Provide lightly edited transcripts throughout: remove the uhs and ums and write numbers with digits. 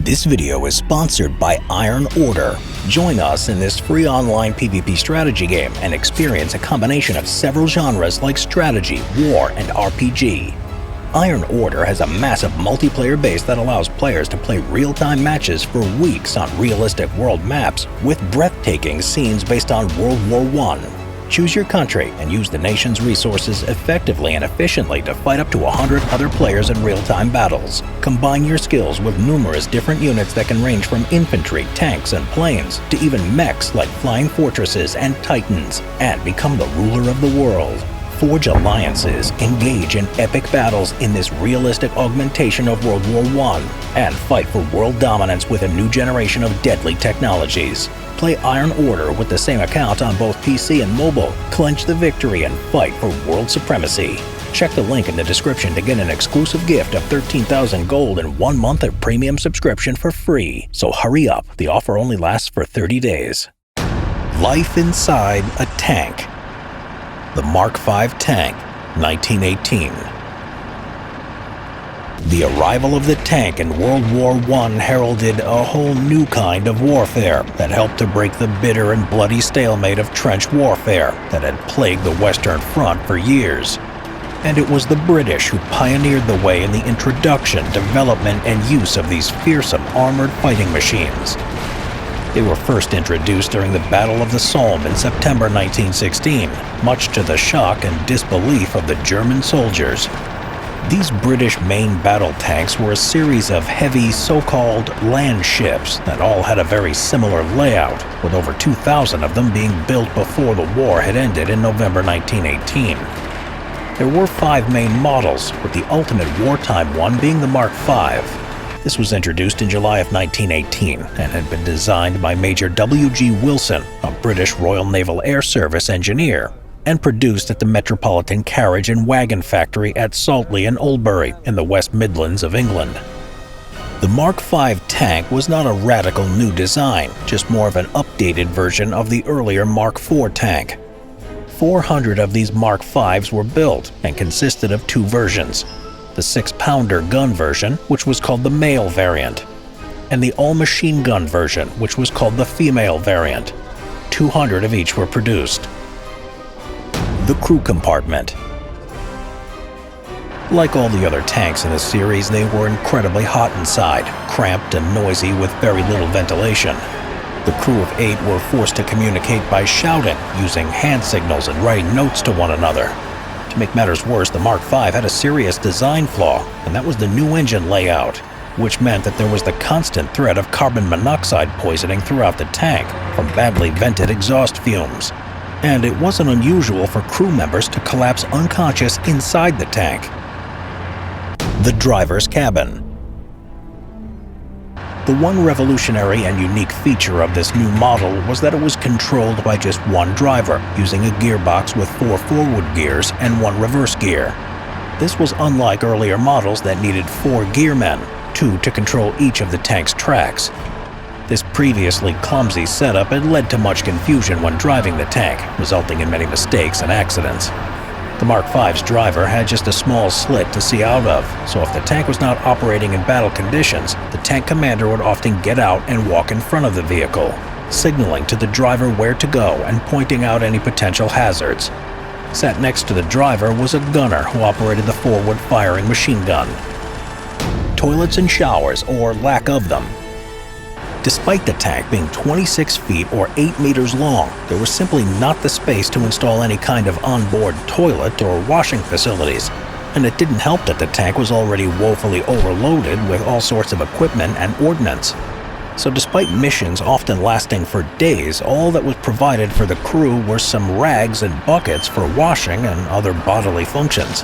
This video is sponsored by Iron Order. Join us in this free online PvP strategy game and experience a combination of several genres like strategy, war, and RPG. Iron Order has a massive multiplayer base that allows players to play real-time matches for weeks on realistic world maps with breathtaking scenes based on World War I. Choose your country and use the nation's resources effectively and efficiently to fight up to 100 other players in real-time battles. Combine your skills with numerous different units that can range from infantry, tanks, and planes to even mechs like flying fortresses and titans, and become the ruler of the world. Forge alliances, engage in epic battles in this realistic augmentation of World War I, and fight for world dominance with a new generation of deadly technologies. Play Iron Order with the same account on both PC and mobile, clinch the victory, and fight for world supremacy. Check the link in the description to get an exclusive gift of 13,000 gold and 1 month of premium subscription for free. So hurry up, the offer only lasts for 30 days. Life inside a tank. The Mk.V tank, 1918. The arrival of the tank in World War I heralded a whole new kind of warfare that helped to break the bitter and bloody stalemate of trench warfare that had plagued the Western Front for years. And it was the British who pioneered the way in the introduction, development, and use of these fearsome armored fighting machines. They were first introduced during the Battle of the Somme in September 1916, much to the shock and disbelief of the German soldiers. These British main battle tanks were a series of heavy so-called land ships that all had a very similar layout, with over 2,000 of them being built before the war had ended in November 1918. There were 5 main models, with the ultimate wartime one being the Mk.V. This was introduced in July of 1918 and had been designed by Major W.G.Wilson, a British Royal Naval Air Service engineer, and produced at the Metropolitan Carriage and Wagon Factory at Saltley and Oldbury in the West Midlands of England. The Mk.V tank was not a radical new design, just more of an updated version of the earlier Mk.IV tank. 400 of these Mk.Vs were built and consisted of 2 versions: the 6-pounder gun version, which was called the male variant, and the all-machine gun version, which was called the female variant. 200 of each were produced. The crew compartment. Like all the other tanks in the series, they were incredibly hot inside, cramped and noisy with very little ventilation. The crew of 8 were forced to communicate by shouting, using hand signals and writing notes to one another. To make matters worse, the Mk.V had a serious design flaw, and that was the new engine layout, which meant that there was the constant threat of carbon monoxide poisoning throughout the tank from badly vented exhaust fumes. And it wasn't unusual for crew members to collapse unconscious inside the tank. The driver's cabin. The one revolutionary and unique feature of this new model was that it was controlled by just one driver, using a gearbox with 4 forward gears and 1 reverse gear. This was unlike earlier models that needed 4 gearmen, 2 to control each of the tank's tracks. This previously clumsy setup had led to much confusion when driving the tank, resulting in many mistakes and accidents. The Mk.V's driver had just a small slit to see out of, so if the tank was not operating in battle conditions, the tank commander would often get out and walk in front of the vehicle, signaling to the driver where to go and pointing out any potential hazards. Sat next to the driver was a gunner who operated the forward-firing machine gun. Toilets and showers, or lack of them. Despite the tank being 26 feet or 8 meters long, there was simply not the space to install any kind of onboard toilet or washing facilities, and it didn't help that the tank was already woefully overloaded with all sorts of equipment and ordnance. So despite missions often lasting for days, all that was provided for the crew were some rags and buckets for washing and other bodily functions.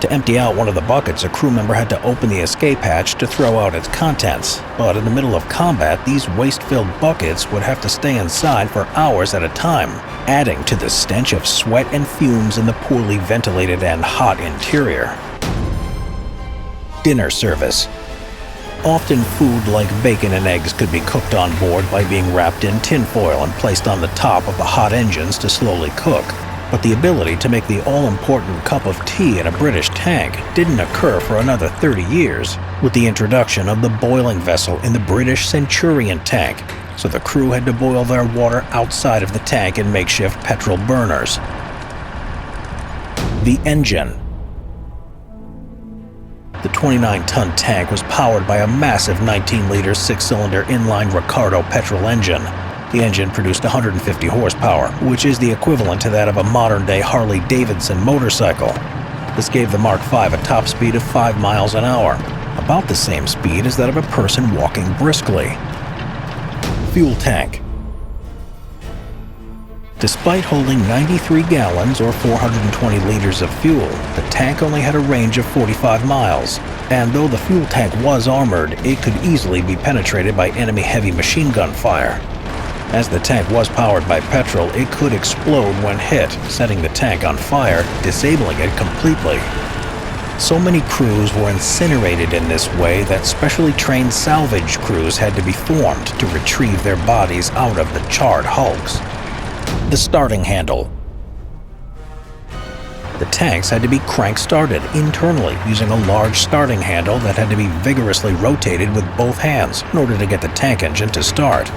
To empty out one of the buckets, a crew member had to open the escape hatch to throw out its contents, but in the middle of combat, these waste-filled buckets would have to stay inside for hours at a time, adding to the stench of sweat and fumes in the poorly ventilated and hot interior. Dinner service. Often food like bacon and eggs could be cooked on board by being wrapped in tinfoil and placed on the top of the hot engines to slowly cook. But the ability to make the all-important cup of tea in a British tank didn't occur for another 30 years, with the introduction of the boiling vessel in the British Centurion tank, so the crew had to boil their water outside of the tank in makeshift petrol burners. The engine. The 29-ton tank was powered by a massive 19-liter 6-cylinder inline Ricardo petrol engine. The engine produced 150 horsepower, which is the equivalent to that of a modern-day Harley-Davidson motorcycle. This gave the Mark V a top speed of 5 miles an hour, about the same speed as that of a person walking briskly. Fuel tank. Despite holding 93 gallons or 420 liters of fuel, the tank only had a range of 45 miles, and though the fuel tank was armored, it could easily be penetrated by enemy heavy machine gun fire. As the tank was powered by petrol, it could explode when hit, setting the tank on fire, disabling it completely. So many crews were incinerated in this way that specially trained salvage crews had to be formed to retrieve their bodies out of the charred hulks. The starting handle. The tanks had to be crank-started internally using a large starting handle that had to be vigorously rotated with both hands in order to get the tank engine to start.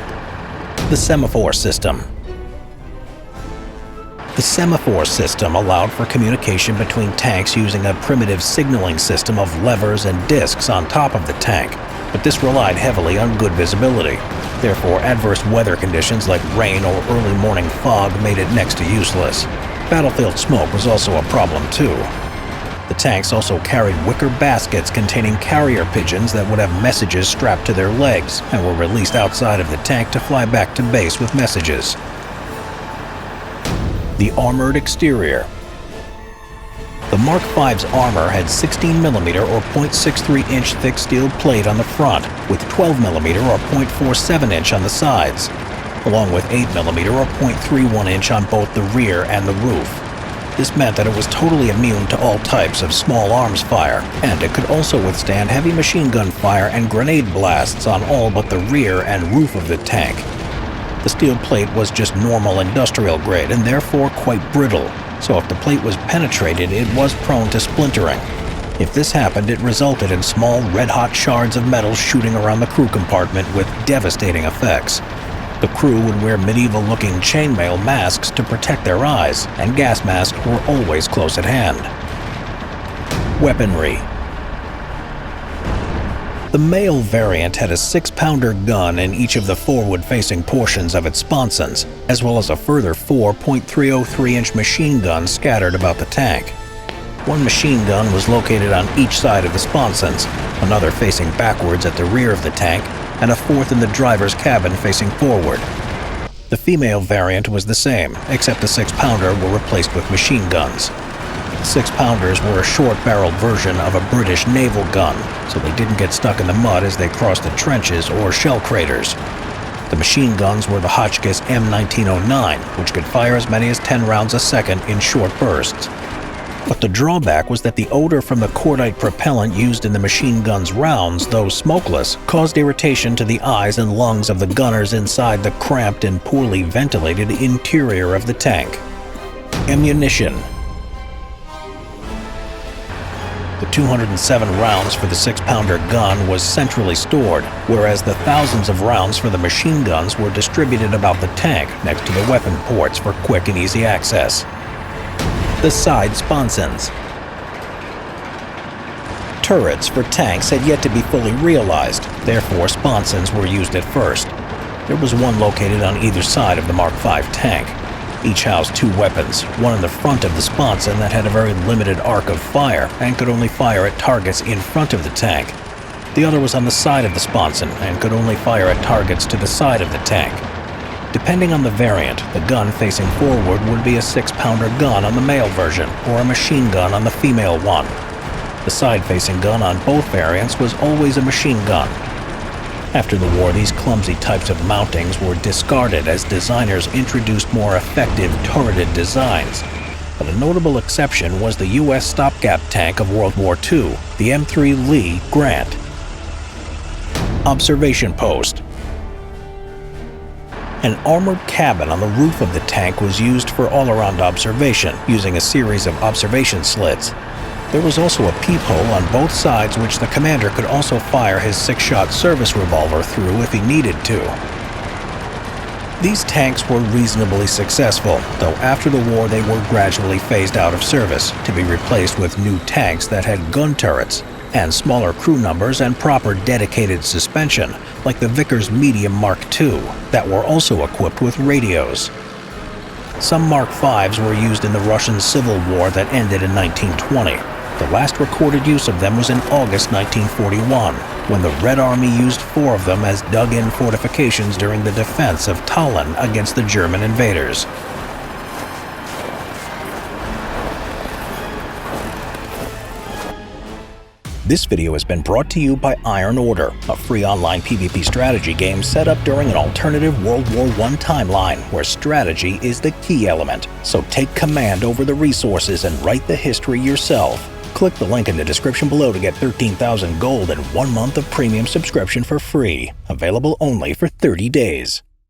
The Semaphore system. The Semaphore system allowed for communication between tanks using a primitive signaling system of levers and discs on top of the tank, but this relied heavily on good visibility. Therefore, adverse weather conditions like rain or early morning fog made it next to useless. Battlefield smoke was also a problem too. The tanks also carried wicker baskets containing carrier pigeons that would have messages strapped to their legs and were released outside of the tank to fly back to base with messages. The armored exterior. The Mark V's armor had 16mm or 0.63-inch thick steel plate on the front, with 12mm or 0.47-inch on the sides, along with 8mm or 0.31-inch on both the rear and the roof. This meant that it was totally immune to all types of small arms fire, and it could also withstand heavy machine gun fire and grenade blasts on all but the rear and roof of the tank. The steel plate was just normal industrial grade and therefore quite brittle, so if the plate was penetrated, it was prone to splintering. If this happened, it resulted in small red-hot shards of metal shooting around the crew compartment with devastating effects. The crew would wear medieval-looking chainmail masks to protect their eyes, and gas masks were always close at hand. Weaponry. The male variant had a 6-pounder gun in each of the forward-facing portions of its sponsons, as well as a further 4 .303-inch machine guns scattered about the tank. One machine gun was located on each side of the sponsons, another facing backwards at the rear of the tank, and a fourth in the driver's cabin facing forward. The female variant was the same, except the 6-pounder were replaced with machine guns. 6-pounders were a short-barreled version of a British naval gun, so they didn't get stuck in the mud as they crossed the trenches or shell craters. The machine guns were the Hotchkiss M1909, which could fire as many as 10 rounds a second in short bursts. But the drawback was that the odor from the cordite propellant used in the machine gun's rounds, though smokeless, caused irritation to the eyes and lungs of the gunners inside the cramped and poorly ventilated interior of the tank. Ammunition. The 207 rounds for the 6-pounder gun was centrally stored, whereas the thousands of rounds for the machine guns were distributed about the tank next to the weapon ports for quick and easy access. The side sponsons. Turrets for tanks had yet to be fully realized, therefore sponsons were used at first. There was one located on either side of the Mark V tank. Each housed 2 weapons, one in the front of the sponson that had a very limited arc of fire and could only fire at targets in front of the tank. The other was on the side of the sponson and could only fire at targets to the side of the tank. Depending on the variant, the gun facing forward would be a 6-pounder gun on the male version or a machine gun on the female one. The side-facing gun on both variants was always a machine gun. After the war, these clumsy types of mountings were discarded as designers introduced more effective turreted designs. But a notable exception was the U.S. stopgap tank of World War II, the M3 Lee Grant. Observation post. An armored cabin on the roof of the tank was used for all-around observation, using a series of observation slits. There was also a peephole on both sides which the commander could also fire his 6-shot service revolver through if he needed to. These tanks were reasonably successful, though after the war they were gradually phased out of service, to be replaced with new tanks that had gun turrets and smaller crew numbers and proper dedicated suspension, like the Vickers Medium Mark II, that were also equipped with radios. Some Mark Vs were used in the Russian Civil War that ended in 1920. The last recorded use of them was in August 1941, when the Red Army used 4 of them as dug-in fortifications during the defense of Tallinn against the German invaders. This video has been brought to you by Iron Order, a free online PvP strategy game set up during an alternative World War I timeline where strategy is the key element. So take command over the resources and write the history yourself. Click the link in the description below to get 13,000 gold and 1 month of premium subscription for free. Available only for 30 days.